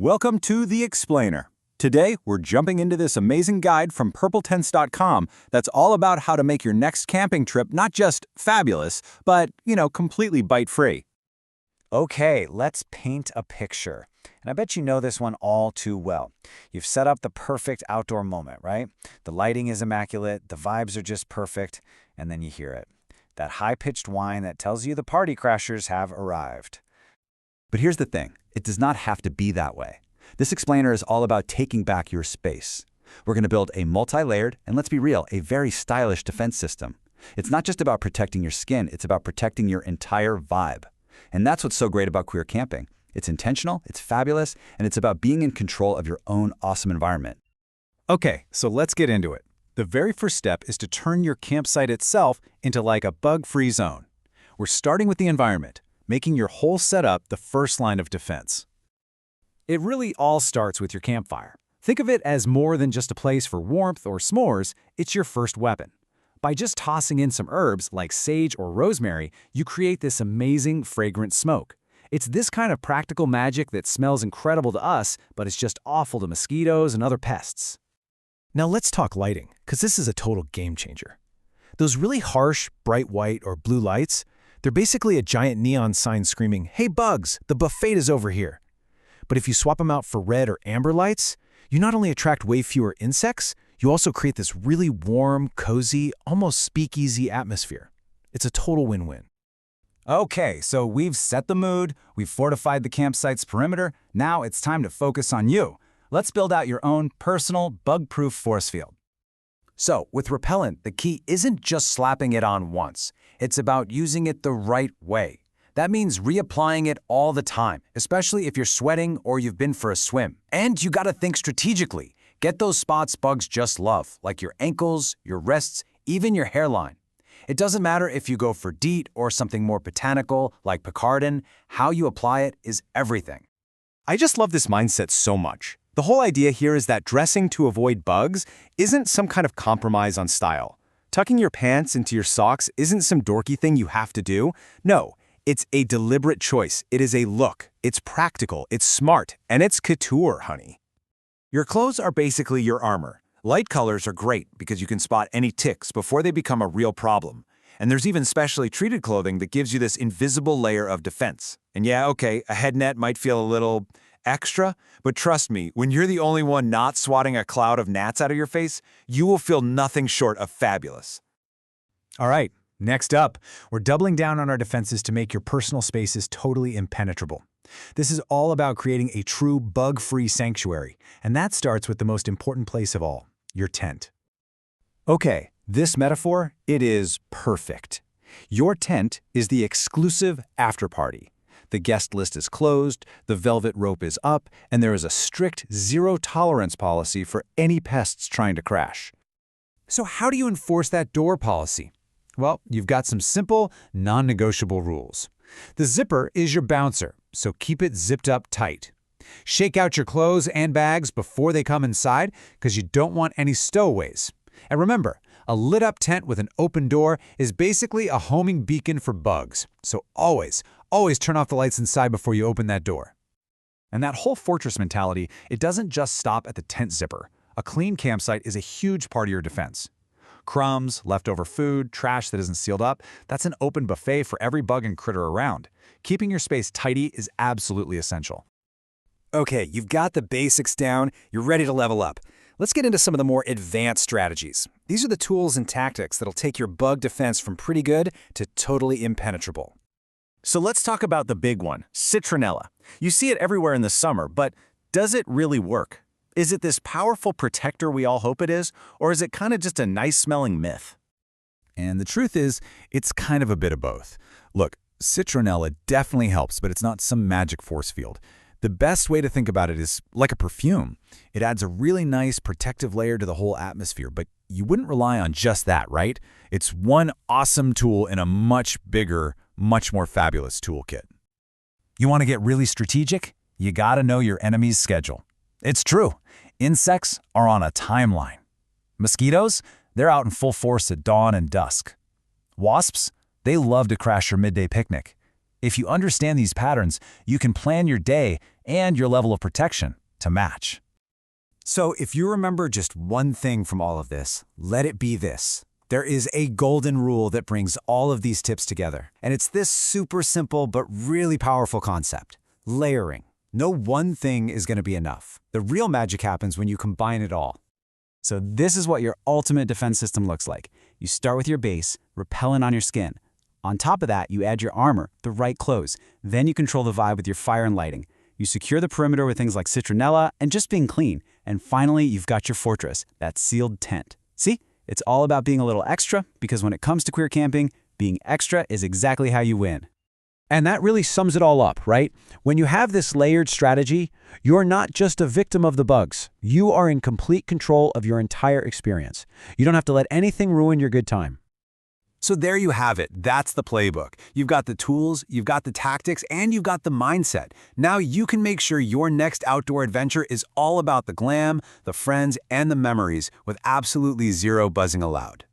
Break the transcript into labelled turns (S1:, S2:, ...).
S1: Welcome to The Explainer. Today, we're jumping into this amazing guide from purpletents.com that's all about how to make your next camping trip not just fabulous, but, completely bite-free.
S2: Okay, let's paint a picture. And I bet you know this one all too well. You've set up the perfect outdoor moment, right? The lighting is immaculate, the vibes are just perfect, and then you hear it. That high-pitched whine that tells you the party crashers have arrived.
S3: But here's the thing, it does not have to be that way. This explainer is all about taking back your space. We're going to build a multi-layered, and let's be real, a very stylish defense system. It's not just about protecting your skin, it's about protecting your entire vibe. And that's what's so great about queer camping. It's intentional, it's fabulous, and it's about being in control of your own awesome environment.
S1: Okay, so let's get into it. The very first step is to turn your campsite itself into like a bug-free zone. We're starting with the environment, making your whole setup the first line of defense. It really all starts with your campfire. Think of it as more than just a place for warmth or s'mores, it's your first weapon. By just tossing in some herbs like sage or rosemary, you create this amazing, fragrant smoke. It's this kind of practical magic that smells incredible to us, but it's just awful to mosquitoes and other pests.
S4: Now let's talk lighting, because this is a total game changer. Those really harsh, bright white or blue lights, they're basically a giant neon sign screaming, "Hey bugs, the buffet is over here." But if you swap them out for red or amber lights, you not only attract way fewer insects, you also create this really warm, cozy, almost speakeasy atmosphere. It's a total win-win.
S1: Okay, so we've set the mood, we've fortified the campsite's perimeter, now it's time to focus on you. Let's build out your own personal, bug-proof force field. So, with repellent, the key isn't just slapping it on once. It's about using it the right way. That means reapplying it all the time, especially if you're sweating or you've been for a swim. And you gotta think strategically. Get those spots bugs just love, like your ankles, your wrists, even your hairline. It doesn't matter if you go for DEET or something more botanical like picaridin, how you apply it is everything.
S5: I just love this mindset so much. The whole idea here is that dressing to avoid bugs isn't some kind of compromise on style. Tucking your pants into your socks isn't some dorky thing you have to do. No, it's a deliberate choice. It is a look. It's practical, it's smart, and it's couture, honey. Your clothes are basically your armor. Light colors are great because you can spot any ticks before they become a real problem. And there's even specially treated clothing that gives you this invisible layer of defense. And yeah, okay, a head net might feel a little extra, but trust me, when you're the only one not swatting a cloud of gnats out of your face, you will feel nothing short of fabulous.
S4: All right, next up, we're doubling down on our defenses to make your personal spaces totally impenetrable. This is all about creating a true bug-free sanctuary, and that starts with the most important place of all, your tent.
S3: Okay, this metaphor, it is perfect. Your tent is the exclusive after-party. The guest list is closed, the velvet rope is up, and there is a strict zero-tolerance policy for any pests trying to crash.
S1: So how do you enforce that door policy? Well, you've got some simple, non-negotiable rules. The zipper is your bouncer, so keep it zipped up tight. Shake out your clothes and bags before they come inside because you don't want any stowaways. And remember, a lit-up tent with an open door is basically a homing beacon for bugs. So always turn off the lights inside before you open that door. And that whole fortress mentality, it doesn't just stop at the tent zipper. A clean campsite is a huge part of your defense. Crumbs, leftover food, trash that isn't sealed up, that's an open buffet for every bug and critter around. Keeping your space tidy is absolutely essential.
S5: Okay, you've got the basics down, you're ready to level up. Let's get into some of the more advanced strategies. These are the tools and tactics that'll take your bug defense from pretty good to totally impenetrable. So let's talk about the big one, citronella. You see it everywhere in the summer, but does it really work? Is it this powerful protector we all hope it is, or is it kind of just a nice-smelling myth?
S3: And the truth is, it's kind of a bit of both. Look, citronella definitely helps, but it's not some magic force field. The best way to think about it is like a perfume. It adds a really nice protective layer to the whole atmosphere, but you wouldn't rely on just that, right? It's one awesome tool in a much bigger, much more fabulous toolkit.
S1: You want to get really strategic? You gotta know your enemy's schedule. It's true. Insects are on a timeline. Mosquitoes, they're out in full force at dawn and dusk. Wasps, they love to crash your midday picnic. If you understand these patterns, you can plan your day
S3: and your level of protection to match.
S1: So if you remember just one thing from all of this, let it be this. There is a golden rule that brings all of these tips together. And it's this super simple but really powerful concept: layering. No one thing is going to be enough. The real magic happens when you combine it all. So this is what your ultimate defense system looks like. You start with your base, repellent on your skin. On top of that, you add your armor, the right clothes. Then you control the vibe with your fire and lighting. You secure the perimeter with things like citronella and just being clean. And finally, you've got your fortress, that sealed tent. See? It's all about being a little extra, because when it comes to queer camping, being extra is exactly how you win.
S6: And that really sums it all up, right? When you have this layered strategy, you're not just a victim of the bugs. You are in complete control of your entire experience. You don't have to let anything ruin your good time.
S1: So there you have it. That's the playbook. You've got the tools, you've got the tactics, and you've got the mindset. Now you can make sure your next outdoor adventure is all about the glam, the friends, and the memories with absolutely zero buzzing allowed.